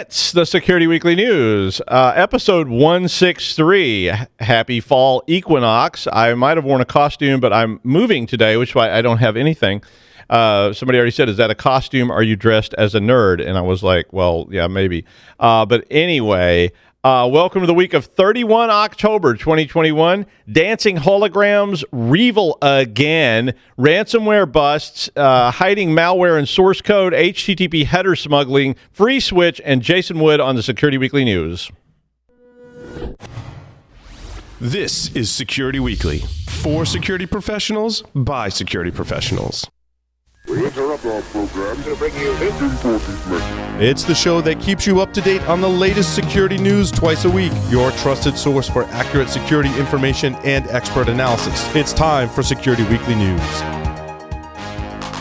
It's the Security Weekly News, episode 163. Happy fall equinox. I might have worn a costume, but I'm moving today, which is why I don't have anything. Somebody already said, is that a costume? Are you dressed as a nerd? And I was like, well, yeah, maybe. But anyway, welcome to the week of 31 October 2021. Dancing holograms, Revil again, ransomware busts, hiding malware and source code, HTTP header smuggling, Freeswitch, and Jason Wood on the Security Weekly News. This is Security Weekly, for security professionals, by security professionals. We interrupt our program to bring you this important message. It's the show that keeps you up to date on the latest security news twice a week. Your trusted source for accurate security information and expert analysis. It's time for Security Weekly News.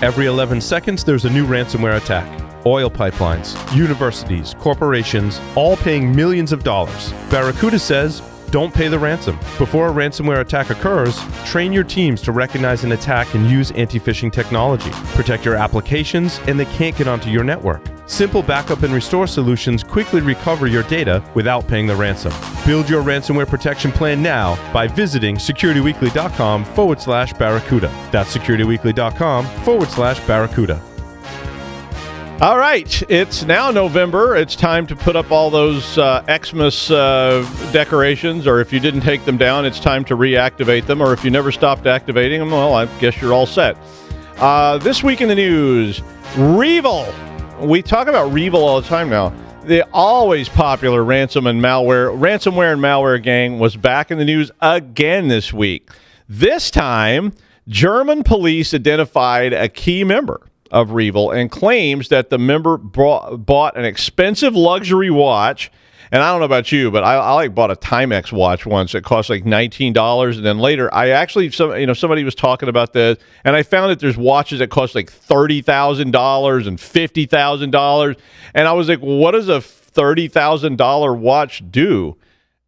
Every 11 seconds, there's a new ransomware attack. Oil pipelines, universities, corporations, all paying millions of dollars. Barracuda says, don't pay the ransom. Before a ransomware attack occurs, train your teams to recognize an attack and use anti-phishing technology. Protect your applications, and they can't get onto your network. Simple backup and restore solutions quickly recover your data without paying the ransom. Build your ransomware protection plan now by visiting securityweekly.com/Barracuda. That's securityweekly.com/Barracuda. All right, it's now November. It's time to put up all those Xmas decorations, or if you didn't take them down, it's time to reactivate them, or if you never stopped activating them, well, I guess you're all set. This week in the news, Revil. We talk about Revil all the time now. The always popular ransomware and malware gang was back in the news again this week. This time, German police identified a key member of Revil and claims that the member bought an expensive luxury watch. And I don't know about you, but I bought a Timex watch once. It cost like $19, and then later I actually somebody was talking about this, and I found that there's watches that cost like $30,000 and $50,000, and I was like, well, what does a $30,000 watch do?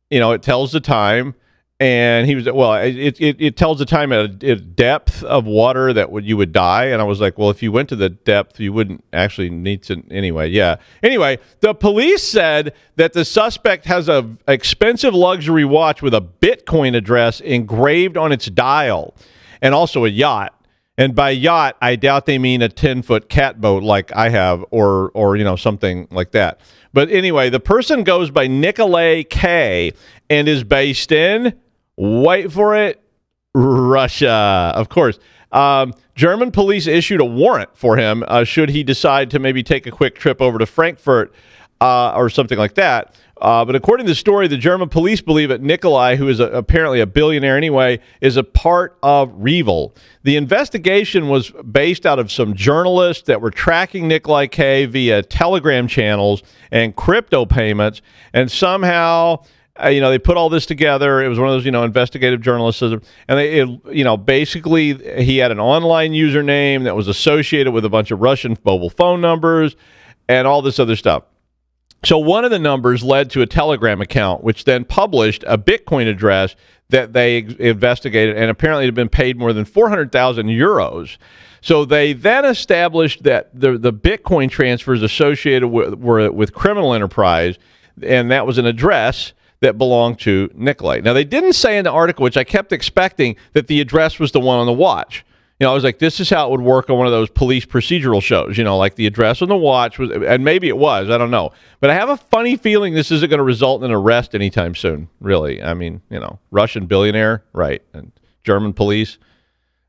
It tells the time. And he was, well, it tells the time at a depth of water that you would die. And I was like, well, if you went to the depth, you wouldn't actually need to. Anyway, yeah. Anyway, the police said that the suspect has an expensive luxury watch with a Bitcoin address engraved on its dial, and also a yacht. And by yacht, I doubt they mean a 10-foot catboat like I have, or something like that. But anyway, the person goes by Nikolai K. and is based in, wait for it, Russia, of course. German police issued a warrant for him should he decide to maybe take a quick trip over to Frankfurt or something like that. But according to the story, the German police believe that Nikolai, who is apparently a billionaire anyway, is a part of Revil. The investigation was based out of some journalists that were tracking Nikolai K via Telegram channels and crypto payments, and somehow they put all this together. It was one of those, investigative journalism. And basically he had an online username that was associated with a bunch of Russian mobile phone numbers and all this other stuff. So one of the numbers led to a Telegram account, which then published a Bitcoin address that they investigated, and apparently had been paid more than 400,000 euros. So they then established that the Bitcoin transfers associated with criminal enterprise, and that was an address that belonged to Nikolai. Now, they didn't say in the article, which I kept expecting, that the address was the one on the watch. I was like, this is how it would work on one of those police procedural shows, like the address on the watch was, and maybe it was, I don't know. But I have a funny feeling this isn't going to result in an arrest anytime soon, really. I mean, Russian billionaire, right, and German police.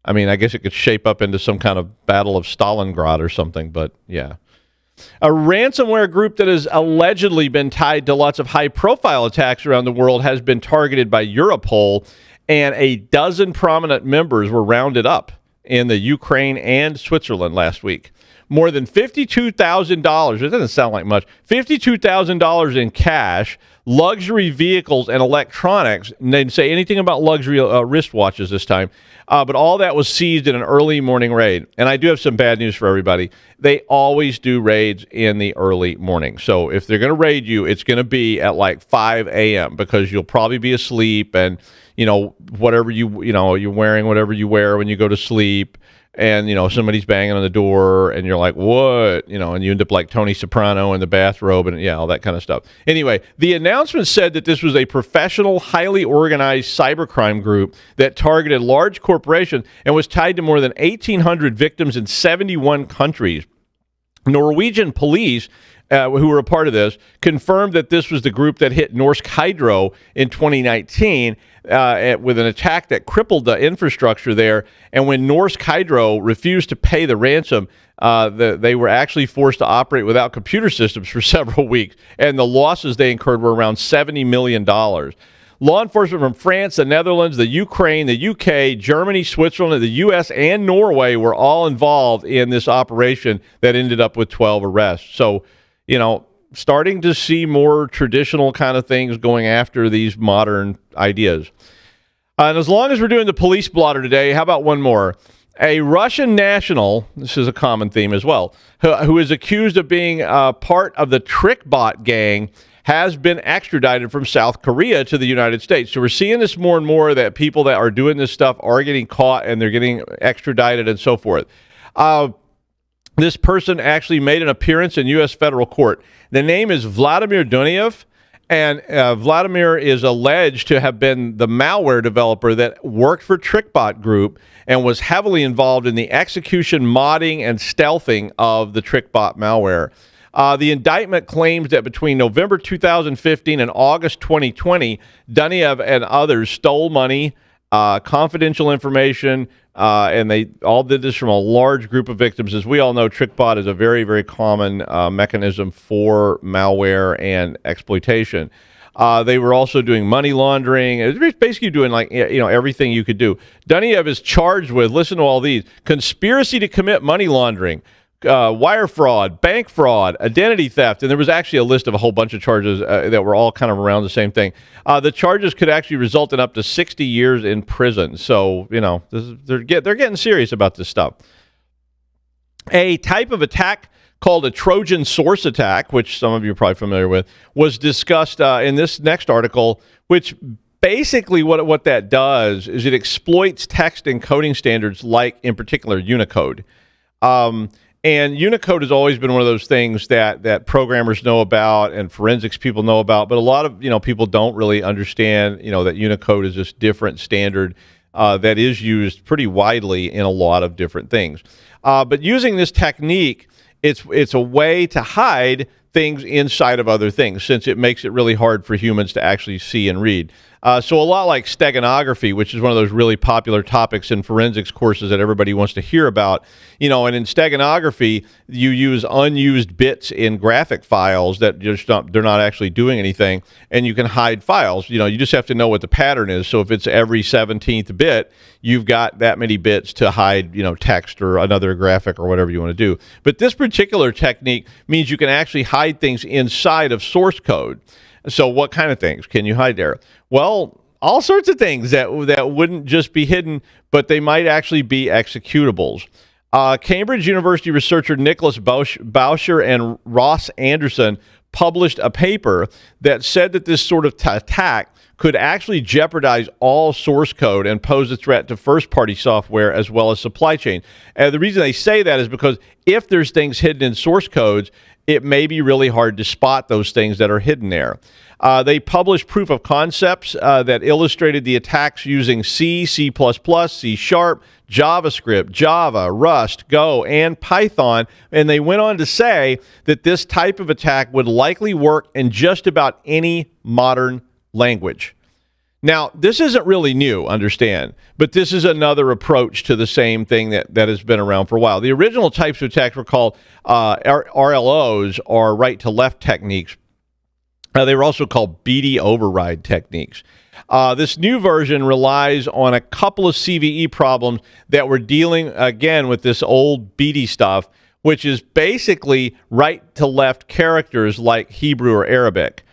I mean, I guess it could shape up into some kind of Battle of Stalingrad or something, but yeah. A ransomware group that has allegedly been tied to lots of high-profile attacks around the world has been targeted by Europol, and a dozen prominent members were rounded up in the Ukraine and Switzerland last week. More than $52,000, it doesn't sound like much, $52,000 in cash, luxury vehicles, and electronics. And they didn't say anything about luxury wristwatches this time, but all that was seized in an early morning raid. And I do have some bad news for everybody. They always do raids in the early morning. So if they're going to raid you, it's going to be at like 5 a.m. because you'll probably be asleep, and whatever you're wearing whatever you wear when you go to sleep. and somebody's banging on the door, and you're like, what? And you end up like Tony Soprano in the bathrobe, and all that kind of stuff. Anyway, the announcement said that this was a professional, highly organized cybercrime group that targeted large corporations and was tied to more than 1,800 victims in 71 countries. Norwegian police, who were a part of this, confirmed that this was the group that hit Norsk Hydro in 2019 with an attack that crippled the infrastructure there. And when Norsk Hydro refused to pay the ransom, they were actually forced to operate without computer systems for several weeks. And the losses they incurred were around $70 million. Law enforcement from France, the Netherlands, the Ukraine, the UK, Germany, Switzerland, the U.S., and Norway were all involved in this operation that ended up with 12 arrests. So, starting to see more traditional kind of things going after these modern ideas. And as long as we're doing the police blotter today, how about one more? A Russian national, this is a common theme as well, who is accused of being part of the TrickBot gang, has been extradited from South Korea to the United States. So we're seeing this more and more, that people that are doing this stuff are getting caught and they're getting extradited and so forth. This person actually made an appearance in U.S. federal court. The name is Vladimir Duniev, and Vladimir is alleged to have been the malware developer that worked for TrickBot Group and was heavily involved in the execution, modding, and stealthing of the TrickBot malware. The indictment claims that between November 2015 and August 2020, Duniev and others stole money, confidential information, and they all did this from a large group of victims. As we all know, TrickBot is a very, very common mechanism for malware and exploitation. They were also doing money laundering. It was basically doing everything you could do. Duniev is charged with, listen to all these: conspiracy to commit money laundering, wire fraud, bank fraud, identity theft, and there was actually a list of a whole bunch of charges that were all kind of around the same thing. The charges could actually result in up to 60 years in prison. So, they're getting serious about this stuff. A type of attack called a Trojan source attack, which some of you are probably familiar with, was discussed in this next article, which basically what that does is it exploits text encoding standards like, in particular, Unicode. And Unicode has always been one of those things that programmers know about and forensics people know about, but a lot of people don't really understand that Unicode is this different standard that is used pretty widely in a lot of different things. But using this technique, it's a way to hide things inside of other things, since it makes it really hard for humans to actually see and read. So a lot like steganography, which is one of those really popular topics in forensics courses that everybody wants to hear about. And in steganography, you use unused bits in graphic files that they're not actually doing anything, and you can hide files. You just have to know what the pattern is. So if it's every 17th bit, you've got that many bits to hide, text or another graphic or whatever you want to do. But this particular technique means you can actually hide things inside of source code. So what kind of things can you hide there? Well, all sorts of things that wouldn't just be hidden, but they might actually be executables. Cambridge University researcher Nicholas Bauscher and Ross Anderson published a paper that said that this sort of attack could actually jeopardize all source code and pose a threat to first-party software as well as supply chain. And the reason they say that is because if there's things hidden in source codes, it may be really hard to spot those things that are hidden there. They published proof of concepts that illustrated the attacks using C, C++, C#, JavaScript, Java, Rust, Go, and Python. And they went on to say that this type of attack would likely work in just about any modern language. Now, this isn't really new, understand, but this is another approach to the same thing that has been around for a while. The original types of attacks were called RLOs, or right-to-left techniques. They were also called BD override techniques. This new version relies on a couple of CVE problems that were dealing, again, with this old BD stuff, which is basically right-to-left characters like Hebrew or Arabic.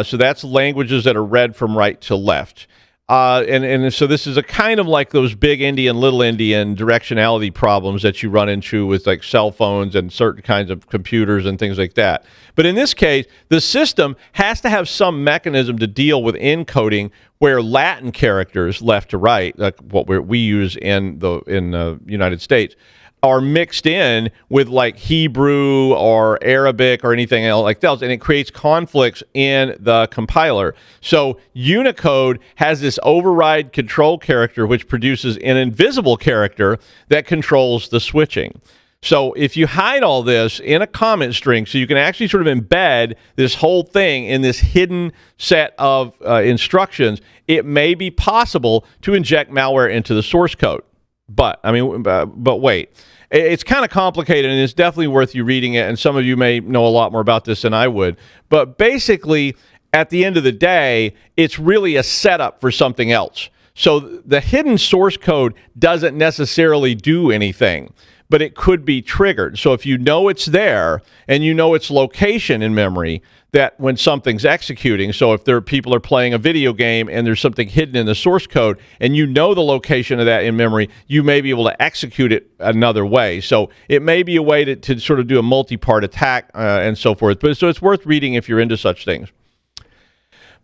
So that's languages that are read from right to left. And so this is a kind of like those big Indian, little Indian directionality problems that you run into with like cell phones and certain kinds of computers and things like that. But in this case, the system has to have some mechanism to deal with encoding where Latin characters, left to right, like what we use in the United States, are mixed in with like Hebrew or Arabic or anything else like that, and it creates conflicts in the compiler. So Unicode has this override control character which produces an invisible character that controls the switching. So if you hide all this in a comment string, so you can actually sort of embed this whole thing in this hidden set of instructions, it may be possible to inject malware into the source code. But wait. It's kind of complicated, and it's definitely worth you reading it, and some of you may know a lot more about this than I would. But basically, at the end of the day, it's really a setup for something else. So the hidden source code doesn't necessarily do anything, but it could be triggered. So if you know it's there, and you know its location in memory, that when something's executing, so if people are playing a video game and there's something hidden in the source code and you know the location of that in memory, you may be able to execute it another way. So it may be a way to sort of do a multi-part attack and so forth. But so it's worth reading if you're into such things.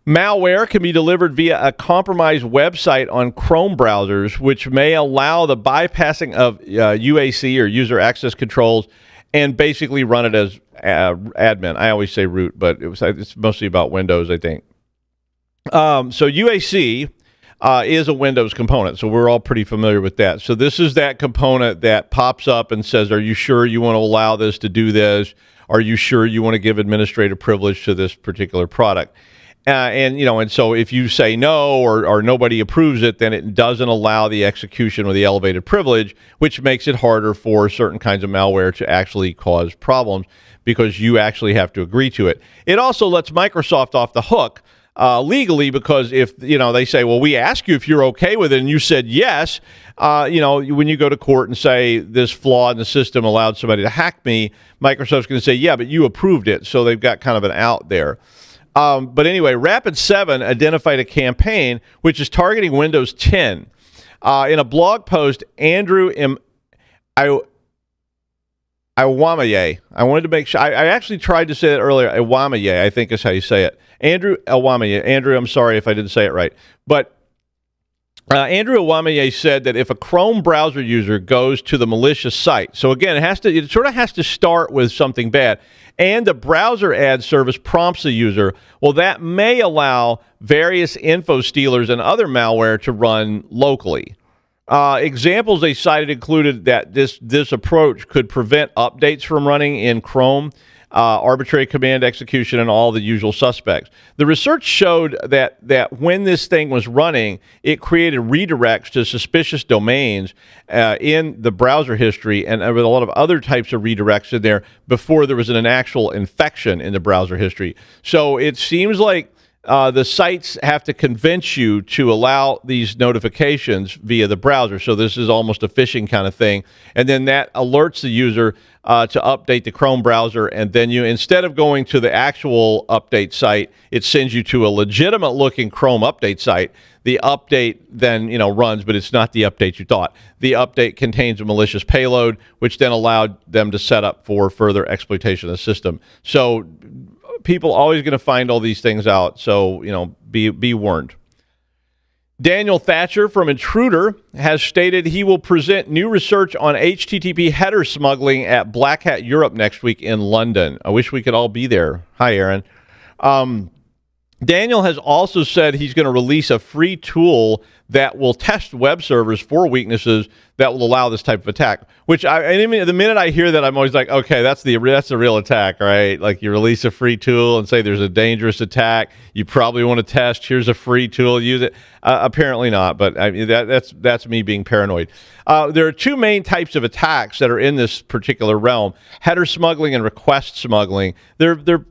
Malware can be delivered via a compromised website on Chrome browsers, which may allow the bypassing of UAC or user access controls and basically run it as admin. I always say root, but it's mostly about Windows, I think. So UAC is a Windows component, so we're all pretty familiar with that. So this is that component that pops up and says, are you sure you want to allow this to do this? Are you sure you want to give administrative privilege to this particular product? And so if you say no or nobody approves it, then it doesn't allow the execution with the elevated privilege, which makes it harder for certain kinds of malware to actually cause problems because you actually have to agree to it. It also lets Microsoft off the hook legally because if, they say, well, we asked you if you're okay with it and you said yes, when you go to court and say this flaw in the system allowed somebody to hack me, Microsoft's going to say, yeah, but you approved it. So they've got kind of an out there. But anyway, Rapid7 identified a campaign which is targeting Windows 10. In a blog post, Andrew Iwamaye, I wanted to make sure, I actually tried to say it earlier, Iwamaye, I think is how you say it. Andrew Iwamaye. Andrew, I'm sorry if I didn't say it right. But Andrew Iwamaye said that if a Chrome browser user goes to the malicious site, so again, it sort of has to start with something bad, and the browser ad service prompts the user, well, that may allow various info stealers and other malware to run locally. Examples they cited included that this approach could prevent updates from running in Chrome, arbitrary command execution, and all the usual suspects. The research showed that when this thing was running, it created redirects to suspicious domains in the browser history, and there were a lot of other types of redirects in there before there was an actual infection in the browser history. So it seems like the sites have to convince you to allow these notifications via the browser. So this is almost a phishing kind of thing. And then that alerts the user to update the Chrome browser. And then you, instead of going to the actual update site, it sends you to a legitimate looking Chrome update site. The update then, runs, but it's not the update you thought. The update contains a malicious payload, which then allowed them to set up for further exploitation of the system. So people always going to find all these things out, so be warned. Daniel Thatcher from Intruder has stated he will present new research on HTTP header smuggling at Black Hat Europe next week in London. I wish we could all be there. Hi, Aaron. Daniel has also said he's going to release a free tool that will test web servers for weaknesses that will allow this type of attack. Which the minute I hear that, I'm always like, okay, that's the real attack, right? Like you release a free tool and say there's a dangerous attack. You probably want to test. Here's a free tool. Use it. Apparently not, but that's me being paranoid. There are two main types of attacks that are in this particular realm: header smuggling and request smuggling. They're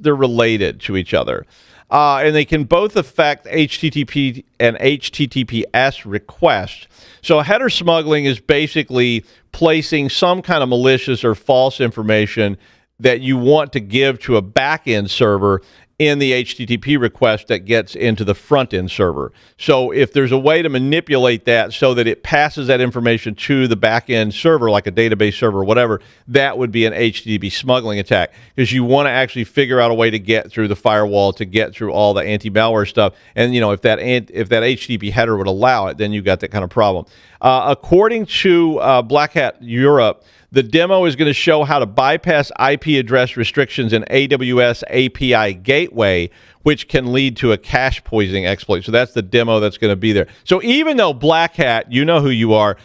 related to each other. And they can both affect HTTP and HTTPS requests. So header smuggling is basically placing some kind of malicious or false information that you want to give to a back-end server in the HTTP request that gets into the front end server. So if there's a way to manipulate that so that it passes that information to the back end server, like a database server or whatever, that would be an HTTP smuggling attack, because you want to actually figure out a way to get through the firewall, to get through all the anti-malware stuff. And if that HTTP header would allow it, then you got that kind of problem. According to Black Hat Europe, the demo is going to show how to bypass IP address restrictions in AWS API Gateway, which can lead to a cache poisoning exploit. So that's the demo that's going to be there. So even though Black Hat, you know who you are,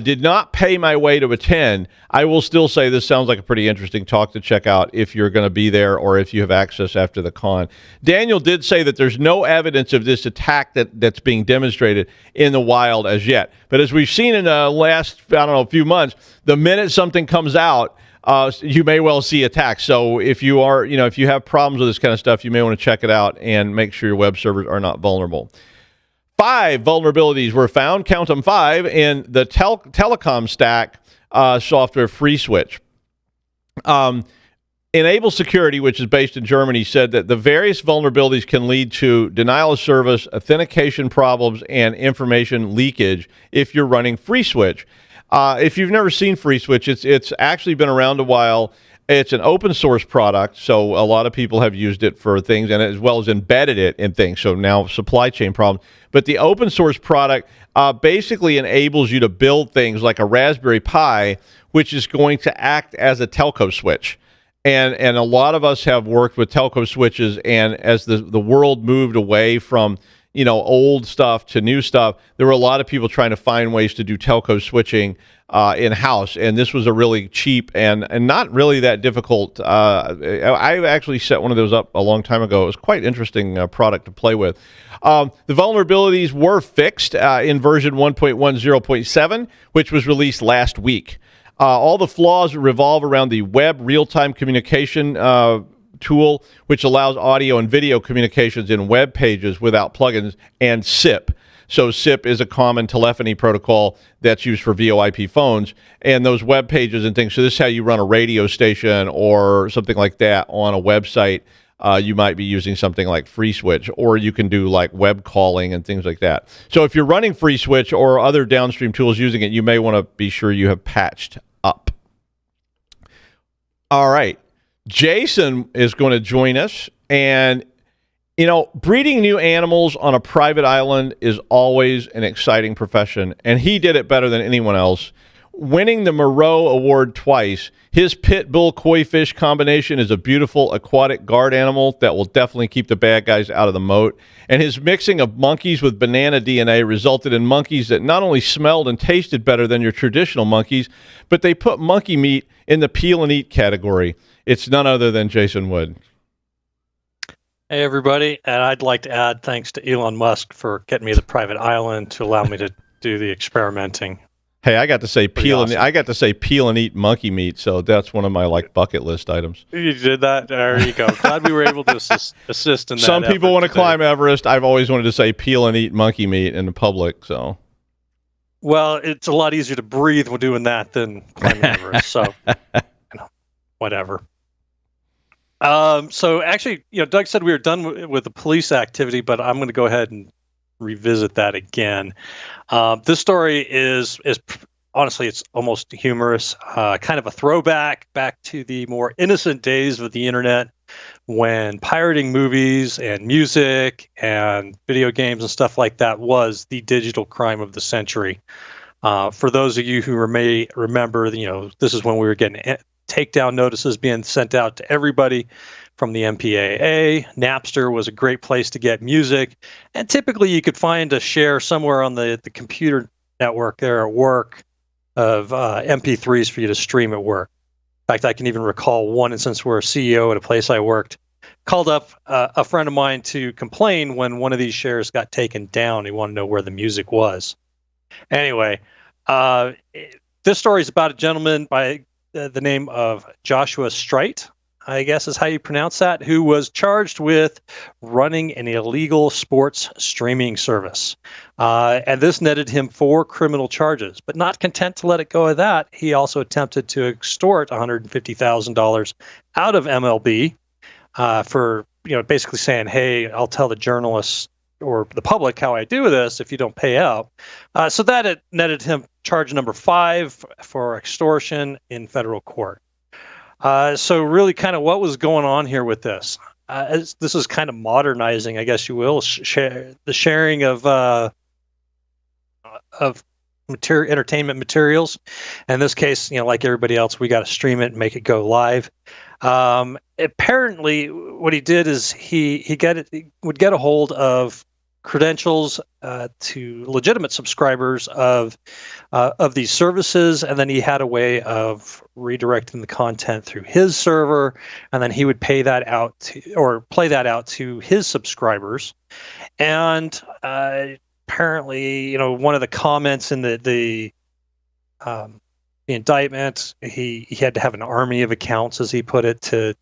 did not pay my way to attend, I will still say this sounds like a pretty interesting talk to check out if you're going to be there or if you have access after the con. Daniel did say that there's no evidence of this attack that's being demonstrated in the wild as yet. But as we've seen in the last, few months, the minute something comes out, you may well see attacks. So if you are, if you have problems with this kind of stuff, you may want to check it out and make sure your web servers are not vulnerable. 5 vulnerabilities were found, count them 5, in the telecom stack software Freeswitch. Enable Security, which is based in Germany, said that the various vulnerabilities can lead to denial of service, authentication problems, and information leakage if you're running Freeswitch. If you've never seen Freeswitch, it's actually been around a while. It's an open source product, so a lot of people have used it for things, and as well as embedded it in things. So now supply chain problems. But the open source product basically enables you to build things like a Raspberry Pi, which is going to act as a telco switch. And a lot of us have worked with telco switches, and as the world moved away from old stuff to new stuff, there were a lot of people trying to find ways to do telco switching in-house, and this was a really cheap and not really that difficult. I actually set one of those up a long time ago. It was quite interesting product to play with. The vulnerabilities were fixed in version 1.10.7, which was released last week. All the flaws revolve around the web real-time communication tool, which allows audio and video communications in web pages without plugins, and SIP. So SIP is a common telephony protocol that's used for VoIP phones, and those web pages and things. So this is how you run a radio station or something like that on a website. You might be using something like Freeswitch, or you can do like web calling and things like that. So if you're running Freeswitch or other downstream tools using it, you may want to be sure you have patched up. All right. Jason is going to join us, and breeding new animals on a private island is always an exciting profession, and he did it better than anyone else. Winning the Moreau Award twice, his pit bull koi fish combination is a beautiful aquatic guard animal that will definitely keep the bad guys out of the moat. And his mixing of monkeys with banana DNA resulted in monkeys that not only smelled and tasted better than your traditional monkeys, but they put monkey meat in the peel and eat category. It's none other than Jason Wood. Hey, everybody. And I'd like to add thanks to Elon Musk for getting me the private island to allow me to do the experimenting. Hey, I got to say peel and eat monkey meat, so that's one of my bucket list items. You did that? There you go. Glad we were able to assist in that. Some people want to climb Everest. I've always wanted to say peel and eat monkey meat in the public, so. Well, it's a lot easier to breathe when doing that than climbing Everest, so whatever. So actually, Doug said we were done with the police activity, but I'm going to go ahead and revisit that again. This story is honestly, it's almost humorous, kind of a throwback back to the more innocent days of the internet, when pirating movies and music and video games and stuff like that was the digital crime of the century. For those of you who may remember, this is when we were getting takedown notices being sent out to everybody from the MPAA. Napster was a great place to get music, and typically you could find a share somewhere on the computer network there at work of MP3s for you to stream at work. In fact, I can even recall one instance where a CEO at a place I worked called up a friend of mine to complain when one of these shares got taken down. He wanted to know where the music was. Anyway, this story is about a gentleman by the name of Joshua Strite, I guess is how you pronounce that, who was charged with running an illegal sports streaming service. And this netted him 4 criminal charges. But not content to let it go of that, he also attempted to extort $150,000 out of MLB for basically saying, hey, I'll tell the journalists or the public how I do this if you don't pay out. So that it netted him charge number 5 for extortion in federal court. So really kind of what was going on here with this? This is kind of modernizing, I guess you will, the sharing of entertainment materials. In this case, like everybody else, we got to stream it and make it go live. Apparently, what he did is he would get a hold of credentials to legitimate subscribers of these services, and then he had a way of redirecting the content through his server, and then he would pay that out or play that out to his subscribers. And apparently, one of the comments in the indictment, he had to have an army of accounts, as he put it, to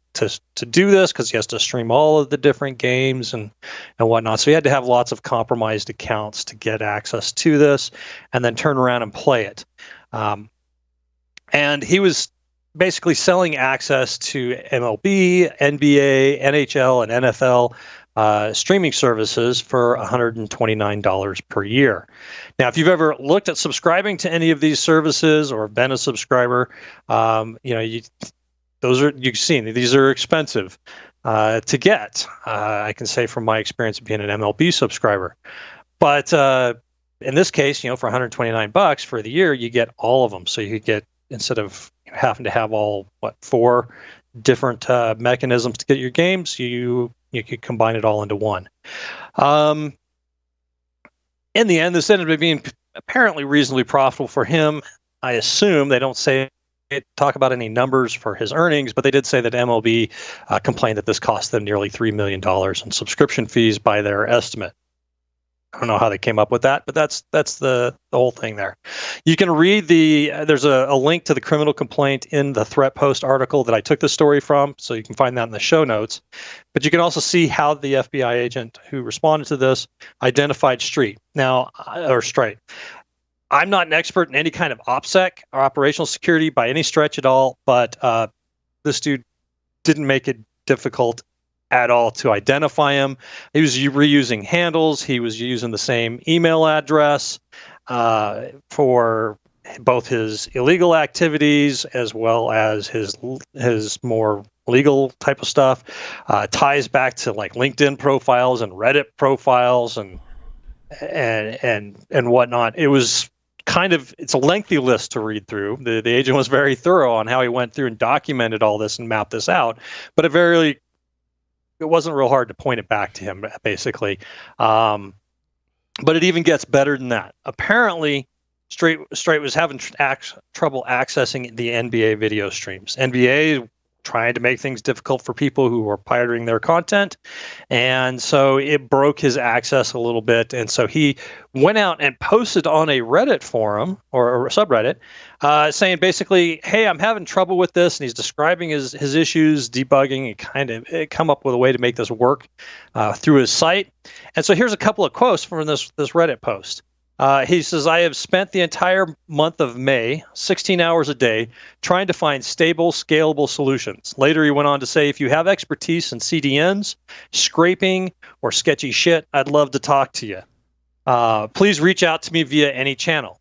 do this, because he has to stream all of the different games and whatnot. So he had to have lots of compromised accounts to get access to this, and then turn around and play it. And he was basically selling access to MLB, NBA, NHL, and NFL streaming services for $129 per year. Now, if you've ever looked at subscribing to any of these services or been a subscriber, you've seen these are expensive to get. I can say from my experience of being an MLB subscriber, but in this case, for $129 for the year, you get all of them. So you get, instead of having to have 4 different mechanisms to get your games, you could combine it all into one. In the end, this ended up being apparently reasonably profitable for him. I assume they don't talk about any numbers for his earnings, but they did say that MLB complained that this cost them nearly $3 million in subscription fees by their estimate. I don't know how they came up with that, but that's the whole thing there. You can read there's a link to the criminal complaint in the Threat Post article that I took the story from, so you can find that in the show notes. But you can also see how the FBI agent who responded to this identified Straight. I'm not an expert in any kind of OPSEC or operational security by any stretch at all, but this dude didn't make it difficult at all to identify him. He was reusing handles. He was using the same email address for both his illegal activities as well as his more legal type of stuff. Ties back to like LinkedIn profiles and Reddit profiles and whatnot. It's a lengthy list to read through. The agent was very thorough on how he went through and documented all this and mapped this out, but it wasn't real hard to point it back to him, basically. But it even gets better than that. Apparently, Straight was having trouble accessing the NBA video streams. NBA trying to make things difficult for people who were pirating their content, and so it broke his access a little bit. And so he went out and posted on a Reddit forum or a subreddit, saying basically, "Hey, I'm having trouble with this," and he's describing his issues, debugging, and kind of come up with a way to make this work through his site. And so here's a couple of quotes from this Reddit post. He says, "I have spent the entire month of May, 16 hours a day, trying to find stable, scalable solutions." Later, he went on to say, "If you have expertise in CDNs, scraping, or sketchy shit, I'd love to talk to you. Please reach out to me via any channel."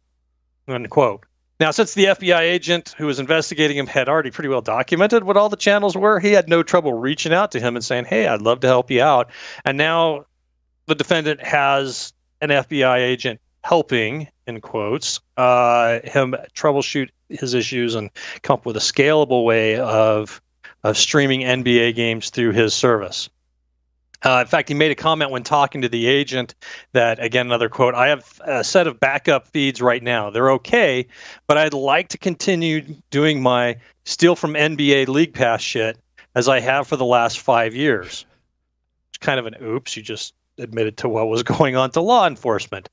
End quote. Now, since the FBI agent who was investigating him had already pretty well documented what all the channels were, he had no trouble reaching out to him and saying, "Hey, I'd love to help you out." And now the defendant has an FBI agent helping, in quotes, him troubleshoot his issues and come up with a scalable way of streaming NBA games through his service. In fact, he made a comment when talking to the agent that, again, another quote, "I have a set of backup feeds right now. They're okay, but I'd like to continue doing my steal from NBA League Pass shit as I have for the last 5 years." It's kind of an oops. You just admitted to what was going on to law enforcement.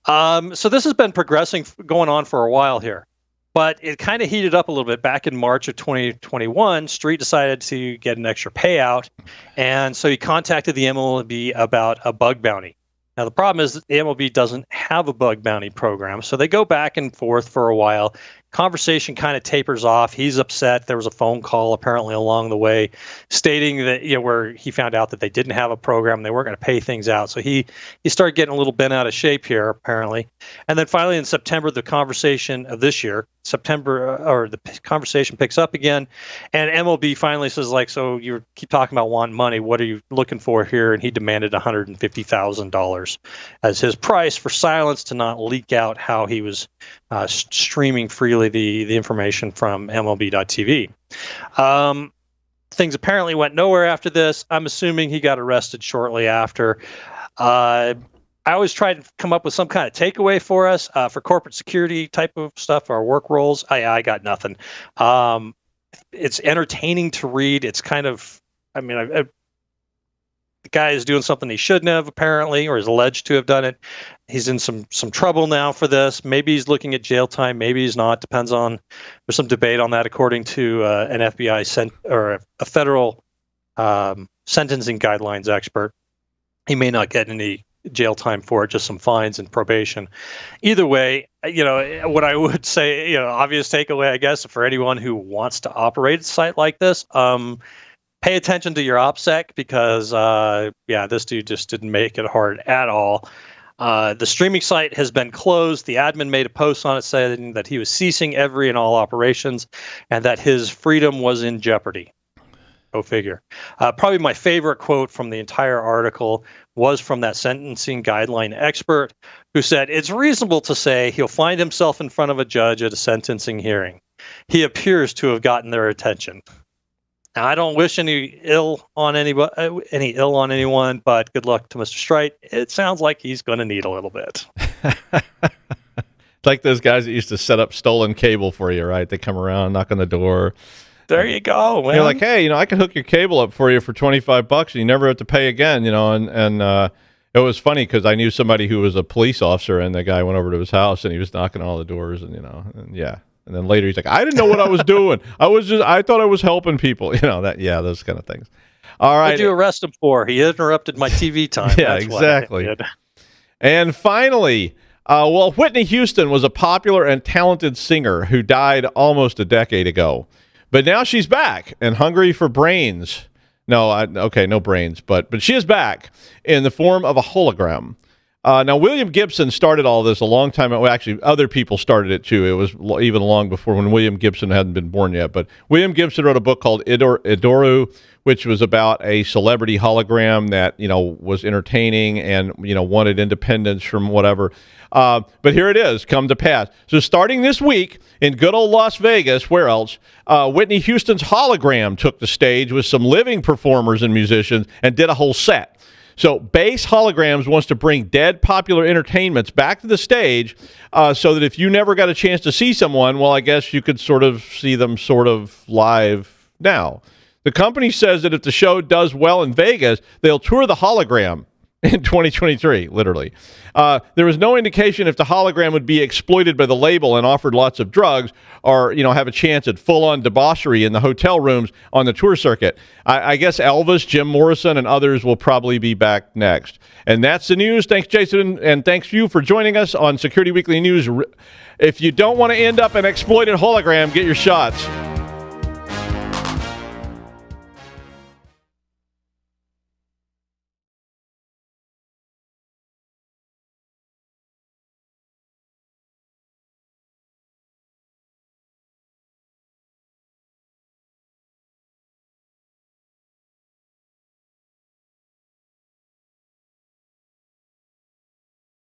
So this has been going on for a while here, but it kind of heated up a little bit. Back in March of 2021, Street decided to get an extra payout, and so he contacted the MLB about a bug bounty. Now, the problem is that the MLB doesn't have a bug bounty program, so they go back and forth for a while, Conversation kind of tapers off. He's upset. There was a phone call apparently along the way stating that, where he found out that they didn't have a program. They weren't going to pay things out. So he started getting a little bent out of shape here, apparently. And then finally in September, the conversation of this year, the conversation picks up again. And MLB finally says, so you keep talking about wanting money. What are you looking for here? And he demanded $150,000 as his price for silence to not leak out how he was streaming freely the information from MLB.tv. Things apparently went nowhere after this. I'm assuming he got arrested shortly after. I always try to come up with some kind of takeaway for us for corporate security type of stuff, our work roles. I got nothing. It's entertaining to read. It's kind of, the guy is doing something he shouldn't have, apparently, or is alleged to have done it. He's in some trouble now for this. Maybe he's looking at jail time. Maybe he's not. Depends on. There's some debate on that, according to an FBI or a federal sentencing guidelines expert. He may not get any jail time for it, just some fines and probation. Either way, what I would say, obvious takeaway, I guess, for anyone who wants to operate a site like this. Pay attention to your OPSEC because, this dude just didn't make it hard at all. The streaming site has been closed. The admin made a post on it saying that he was ceasing every and all operations and that his freedom was in jeopardy. Go figure. Probably my favorite quote from the entire article was from that sentencing guideline expert who said, "It's reasonable to say he'll find himself in front of a judge at a sentencing hearing. He appears to have gotten their attention." Now, I don't wish any ill on anyone, but good luck to Mr. Strite. It sounds like he's going to need a little bit. It's like those guys that used to set up stolen cable for you, right? They come around, knock on the door. There you go, man. You're like, hey, I can hook your cable up for you for $25, and you never have to pay again, And it was funny because I knew somebody who was a police officer, and the guy went over to his house, and he was knocking on all the doors, And then later he's like, I didn't know what I was doing. I thought I was helping people. Those kind of things. All right. What did you arrest him for? He interrupted my TV time. Yeah, That's exactly. And finally, Whitney Houston was a popular and talented singer who died almost a decade ago. But now she's back and hungry for brains. No brains, but she is back in the form of a hologram. Now, William Gibson started all this a long time ago. Well, actually, other people started it too. It was even long before when William Gibson hadn't been born yet. But William Gibson wrote a book called Idoru, which was about a celebrity hologram that, was entertaining and, wanted independence from whatever. But here it is, come to pass. So starting this week in good old Las Vegas, where else? Whitney Houston's hologram took the stage with some living performers and musicians and did a whole set. So Base Holograms wants to bring dead popular entertainments back to the stage so that if you never got a chance to see someone, well, I guess you could sort of see them sort of live now. The company says that if the show does well in Vegas, they'll tour the hologram in 2023, literally. There was no indication if the hologram would be exploited by the label and offered lots of drugs or, have a chance at full-on debauchery in the hotel rooms on the tour circuit. I guess Elvis, Jim Morrison, and others will probably be back next. And that's the news. Thanks, Jason, and thanks you for joining us on Security Weekly News. If you don't want to end up an exploited hologram, get your shots.